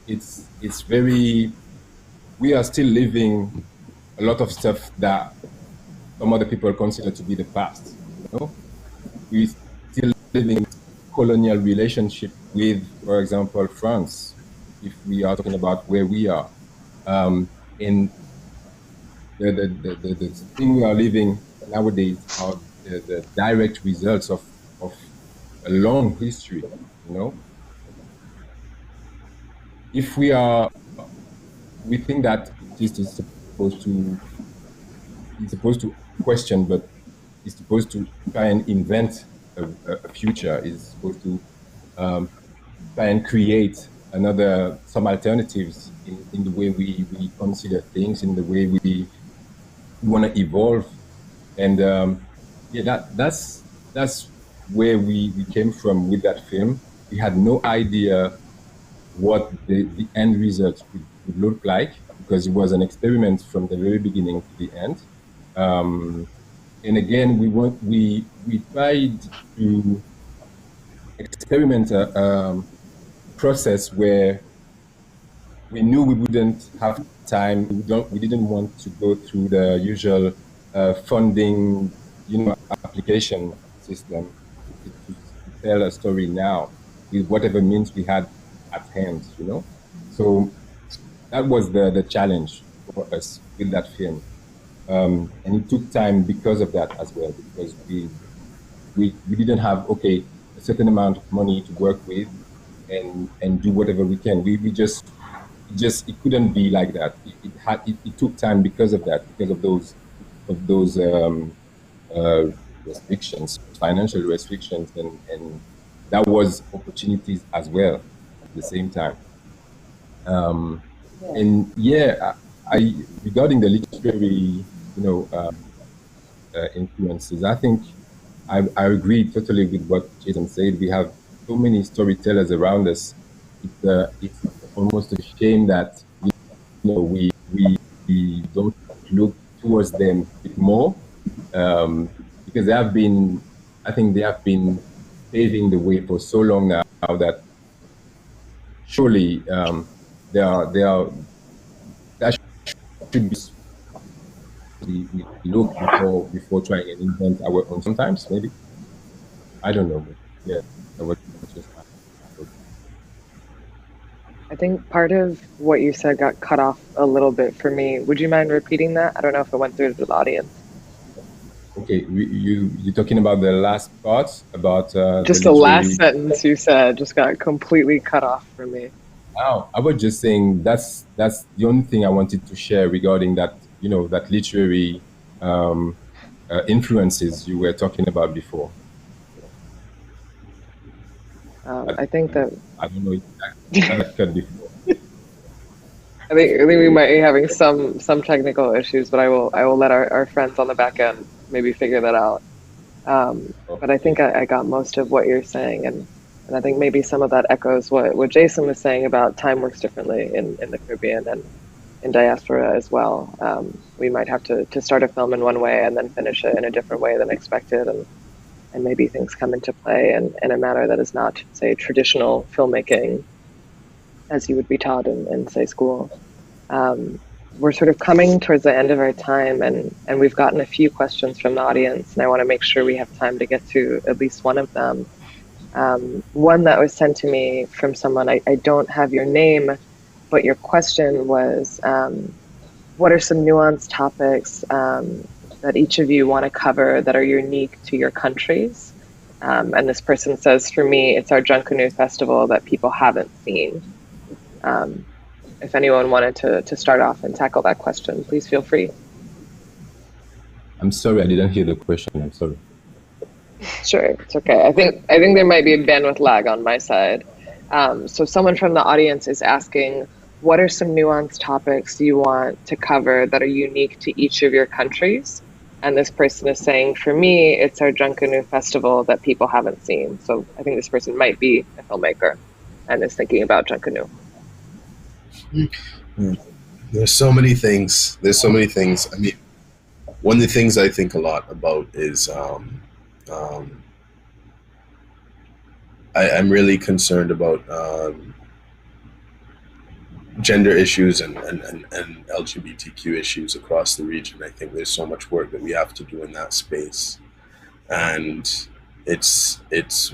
It's very. We are still living a lot of stuff that some other people consider to be the past. We're still living colonial relationship with, for example, France, if we are talking about where we are. And the thing we are living nowadays are the direct results of a long history, If we think that this is supposed to question, but it's supposed to try and invent a future, is supposed to try and create some alternatives in the way we consider things, in the way we want to evolve. And that's where we came from with that film. We had no idea what the end result would look like, because it was an experiment from the very beginning to the end. And again, we tried to experiment a process where we knew we wouldn't have time. We didn't want to go through the usual funding, application system to tell a story now with whatever means we had at hand, So that was the challenge for us with that film. And it took time because of that as well, because we we didn't have a certain amount of money to work with and do whatever we can. We just it couldn't be like that. It took time because of that, because of those restrictions, financial restrictions, and that was opportunities as well at the same time. And yeah, I regarding the literary, influences, I think I agree totally with what Jason said. We have so many storytellers around us. It's almost a shame that we don't look towards them a bit more, because I think they have been paving the way for so long now that surely that should be we look before trying and invent our own. Sometimes maybe, I don't know, but yeah, that was just. I think part of what you said got cut off a little bit for me. Would you mind repeating that? I don't know if it went through to the audience. Okay, you're talking about the last part about just the last sentence you said just got completely cut off for me. Oh, I was just saying that's the only thing I wanted to share regarding that, that literary influences you were talking about before. I think that I don't know if that cut before. I think we might be having some technical issues, but I will let our friends on the back end maybe figure that out. But I think I got most of what you're saying, and I think maybe some of that echoes what Jason was saying about time works differently in the Caribbean and in diaspora as well. We might have to start a film in one way and then finish it in a different way than expected, and maybe things come into play in a manner that is not, say, traditional filmmaking as you would be taught in say, school. We're sort of coming towards the end of our time, and we've gotten a few questions from the audience, and I want to make sure we have time to get to at least one of them. One that was sent to me from someone, I don't have your name, but your question was, what are some nuanced topics that each of you want to cover that are unique to your countries? And this person says, for me, it's our Junkanoo Festival that people haven't seen. If anyone wanted to start off and tackle that question, please feel free. I'm sorry, I didn't hear the question. I'm sorry. Sure, it's okay. I think there might be a bandwidth lag on my side. So someone from the audience is asking, what are some nuanced topics you want to cover that are unique to each of your countries? And this person is saying, for me, it's our Junkanoo Festival that people haven't seen. So I think this person might be a filmmaker and is thinking about Junkanoo. There's so many things. I mean, one of the things I think a lot about is I'm really concerned about gender issues and LGBTQ issues across the region. I think there's so much work that we have to do in that space, and it's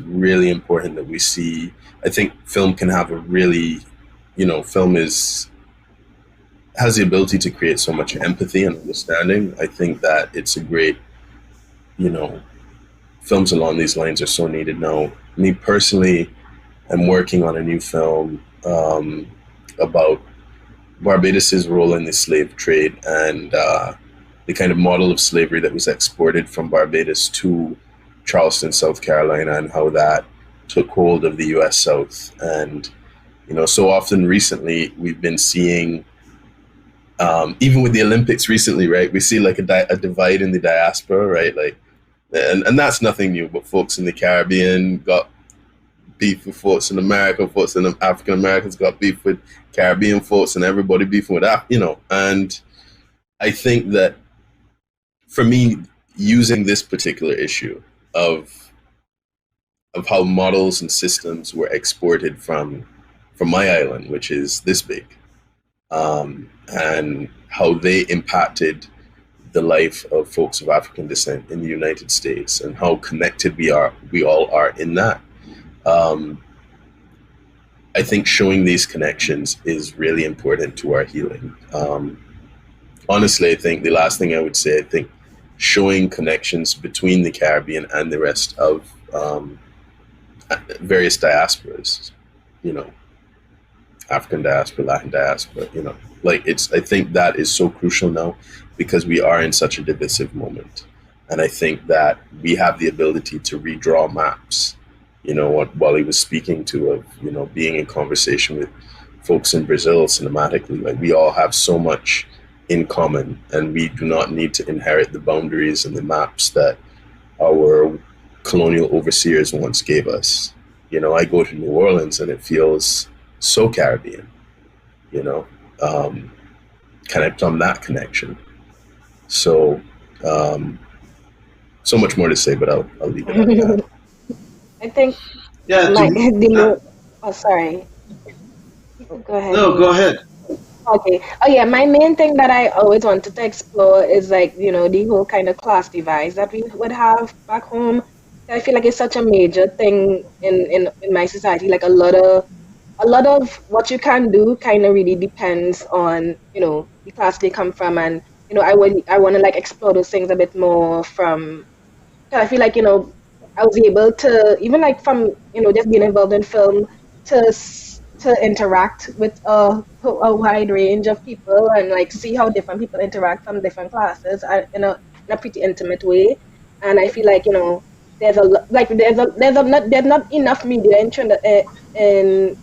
really important that we see. I think film can have a really, film has the ability to create so much empathy and understanding. I think that it's a great, films along these lines are so needed now. Me personally, I'm working on a new film about Barbados's role in the slave trade and the kind of model of slavery that was exported from Barbados to Charleston, South Carolina, and how that took hold of the U.S. South. And, so often recently we've been seeing, even with the Olympics recently, right, we see like a divide in the diaspora, right? Like, and that's nothing new, but folks in the Caribbean got beef with folks in America, folks in African Americans got beef with Caribbean folks, and everybody beefing with that, and I think that for me, using this particular issue of how models and systems were exported from my island, which is this big, and how they impacted the life of folks of African descent in the United States, and how connected we all are in that. I think showing these connections is really important to our healing. Honestly, I think the last thing I would say, I think showing connections between the Caribbean and the rest of various diasporas, you know, African diaspora, Latin diaspora, you know, like I think that is so crucial now because we are in such a divisive moment. And I think that we have the ability to redraw maps, you know, what Wally was speaking to of, you know, being in conversation with folks in Brazil cinematically, like we all have so much in common and we do not need to inherit the boundaries and the maps that our colonial overseers once gave us. You know, I go to New Orleans and it feels so Caribbean, you know, connect on that connection. So, so much more to say, but I'll leave it at that. I think Yeah, oh, sorry. Go ahead. No, go ahead. Okay. Oh yeah, my main thing that I always wanted to explore is like, you know, the whole kind of class divide that we would have back home. I feel like it's such a major thing in my society. Like a lot of what you can do kind of really depends on, you know, the class they come from. And, you know, I want to like explore those things a bit more from, I feel like, you know, I was able to, even like from, you know, just being involved in film to interact with a wide range of people and like see how different people interact from different classes in a pretty intimate way. And I feel like, you know, there's not enough media in Trinidad, there's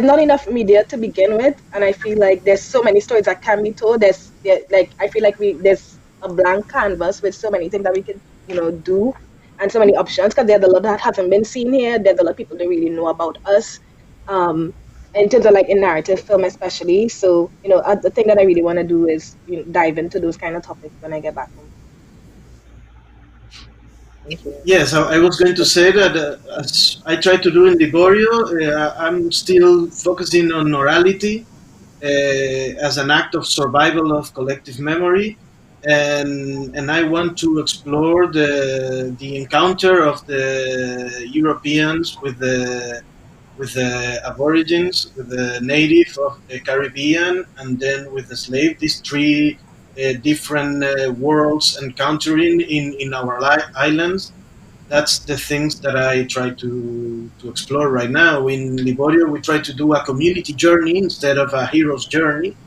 not enough media to begin with, and I feel like there's so many stories that can be told. I feel like there's a blank canvas with so many things that we could, you know, do, and so many options, because there's a lot that hasn't been seen here. There's a lot of people that really know about us, in terms of like in narrative film especially. So, you know, the thing that I really want to do is, you know, dive into those kind of topics when I get back home. Yes, I was going to say that as I try to do in Liborio, I'm still focusing on orality as an act of survival of collective memory, and I want to explore the encounter of the Europeans with the Aborigines, with the native of the Caribbean, and then with the slave. These three different worlds encountering in our islands. That's the things that I try to explore right now. In Liborio, we try to do a community journey instead of a hero's journey.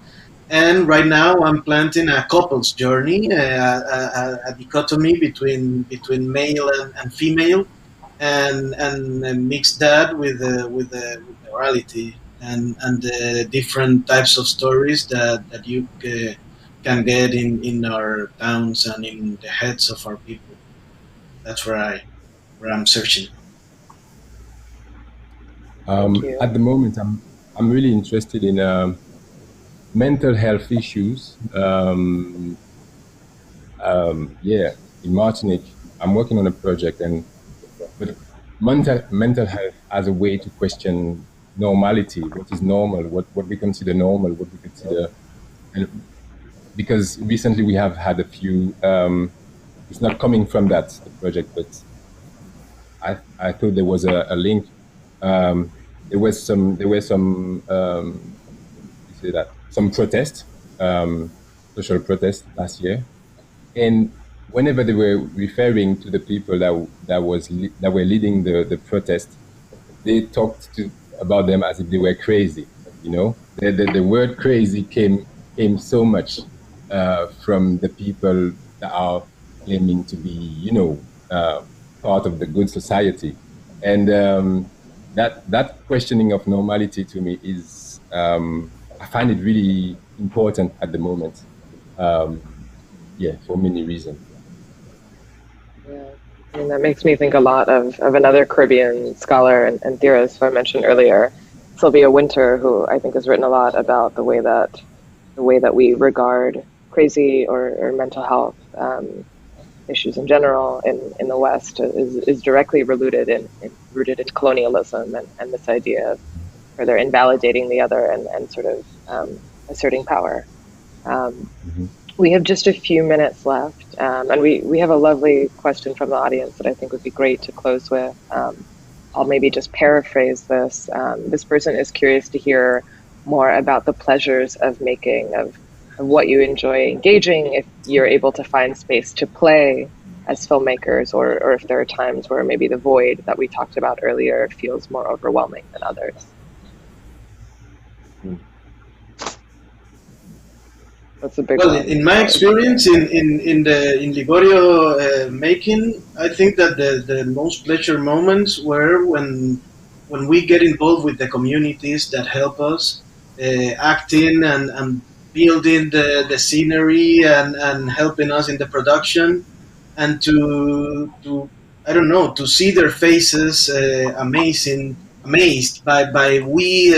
And right now, I'm planting a couple's journey, a dichotomy between male and female, and mix that with the orality and the different types of stories that you can get in our towns and in the heads of our people. That's where I'm searching. At the moment, I'm really interested in mental health issues. In Martinique, I'm working on a project, but mental health as a way to question normality. What is normal? What we consider normal? What we consider, and because recently we have had a few. It's not coming from the project, but I thought there was a link. There were some protest, social protest last year, and whenever they were referring to the people that were leading the protest, they talked about them as if they were crazy. You know, the word crazy came so much from the people that are claiming to be, you know, part of the good society, and that questioning of normality to me is, I find it really important at the moment. For many reasons. Yeah, and that makes me think a lot of another Caribbean scholar and theorist who I mentioned earlier, Sylvia Wynter, who I think has written a lot about the way that we regard crazy or mental health issues in general in the West is directly rooted in colonialism and this idea of further invalidating the other and sort of asserting power. We have just a few minutes left, and we have a lovely question from the audience that I think would be great to close with. I'll maybe just paraphrase this. This person is curious to hear more about the pleasures of making, of what you enjoy engaging, if you're able to find space to play as filmmakers, or if there are times where maybe the void that we talked about earlier feels more overwhelming than others. That's a big Well, one. in my experience in Liborio making, I think that the most pleasure moments were when we get involved with the communities that help us acting and building the scenery and helping us in the production, and to I don't know, to see their faces amazed by we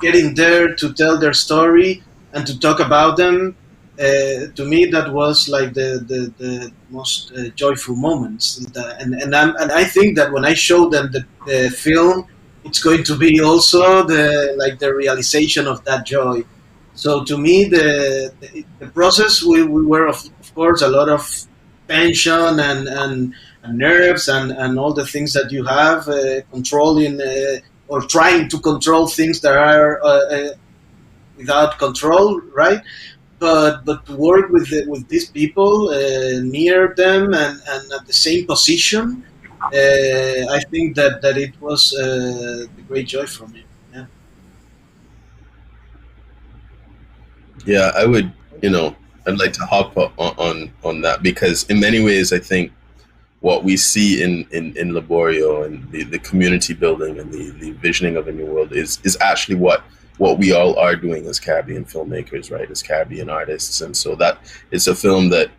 getting there to tell their story and to talk about them. To me, that was like the most joyful moments, and I think that when I show them the film, it's going to be also the realization of that joy. So to me, the process, we were of course a lot of tension and nerves and all the things that you have controlling or trying to control things that are without control, right? But to work with these people near them and at the same position, I think that it was the great joy for me. Yeah. Yeah, I would, I'd like to hop on that, because in many ways, I think what we see in Liborio and the community building and the visioning of a new world is actually what we all are doing as Caribbean filmmakers, right? As Caribbean artists. And so that it's a film that,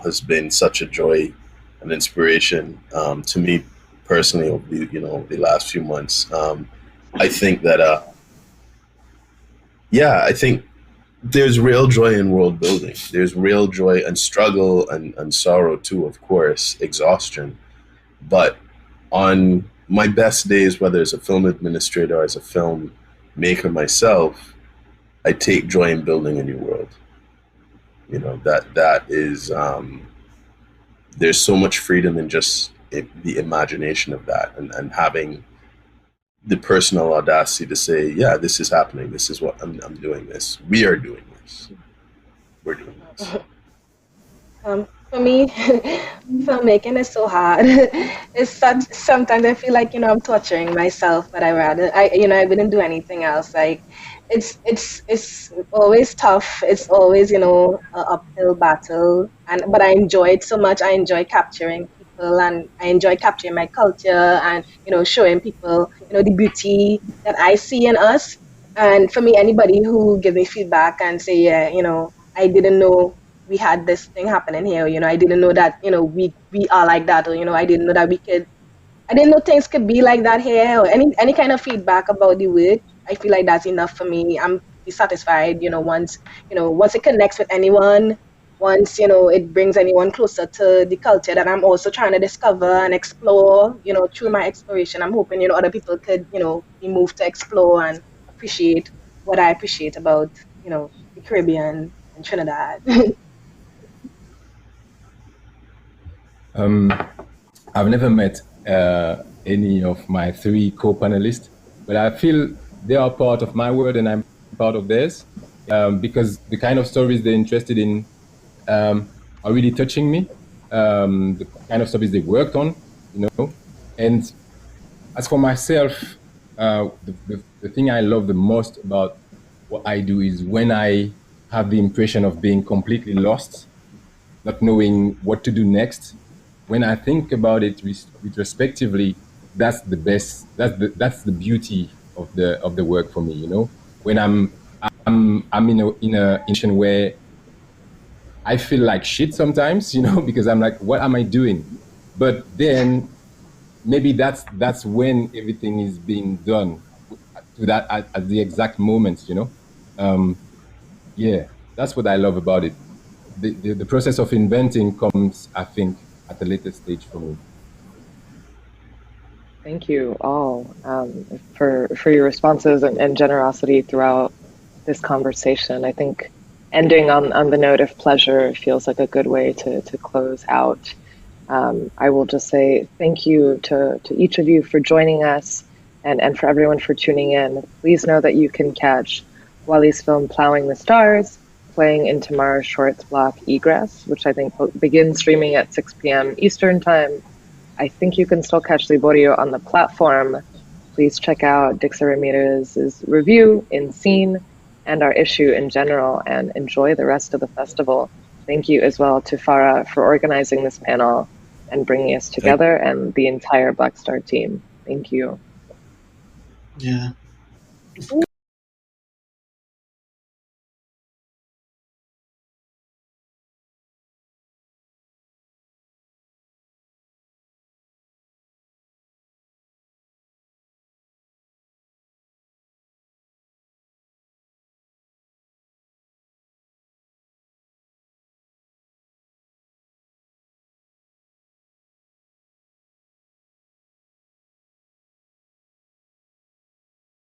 has been such a joy and inspiration to me personally over the last few months. I think that, I think there's real joy in world building. There's real joy and struggle and sorrow too, of course, exhaustion. But on my best days, whether as a film administrator or as a film maker myself, I take joy in building a new world. That is, there's so much freedom in just the imagination of that, and having the personal audacity to say, yeah, this is happening. This is what I'm doing this. We are doing this. We're doing this. For me, filmmaking is so hard. It's such, sometimes I feel like, I'm torturing myself, but I wouldn't do anything else. Like, it's always tough. It's always, an uphill battle. But I enjoy it so much. I enjoy capturing people, and I enjoy capturing my culture, and, showing people, the beauty that I see in us. And for me, anybody who gives me feedback and say, yeah, I didn't know we had this thing happening here, I didn't know that, we are like that, or, I didn't know that I didn't know things could be like that here, or any kind of feedback about the work. I feel like that's enough for me. I'm satisfied, once it connects with anyone, once, it brings anyone closer to the culture that I'm also trying to discover and explore, through my exploration. I'm hoping, other people could, be moved to explore and appreciate what I appreciate about, the Caribbean and Trinidad. I've never met any of my three co-panelists, but I feel they are part of my world and I'm part of theirs, because the kind of stories they're interested in are really touching me. The kind of stories they worked on, And as for myself, the thing I love the most about what I do is when I have the impression of being completely lost, not knowing what to do next. When I think about it retrospectively, that's the best. That's the beauty of the work for me. When I'm in a situation where I feel like shit sometimes, because I'm like, what am I doing? But then maybe that's when everything is being done to that at the exact moments. Yeah, that's what I love about it. The process of inventing comes, I think, at a later stage for me. Thank you all for your responses and generosity throughout this conversation. I think ending on the note of pleasure feels like a good way to close out. I will just say thank you to each of you for joining us, and for everyone for tuning in. Please know that you can catch Wally's film Plowing the Stars playing in tomorrow's shorts block Egress, which I think begins streaming at 6 p.m. Eastern time. I think you can still catch Liborio on the platform. Please check out Dixa Ramirez's review in Scene and our issue in general, and enjoy the rest of the festival. Thank you as well to Farah for organizing this panel and bringing us together, and the entire BlackStar team. Thank you. Yeah.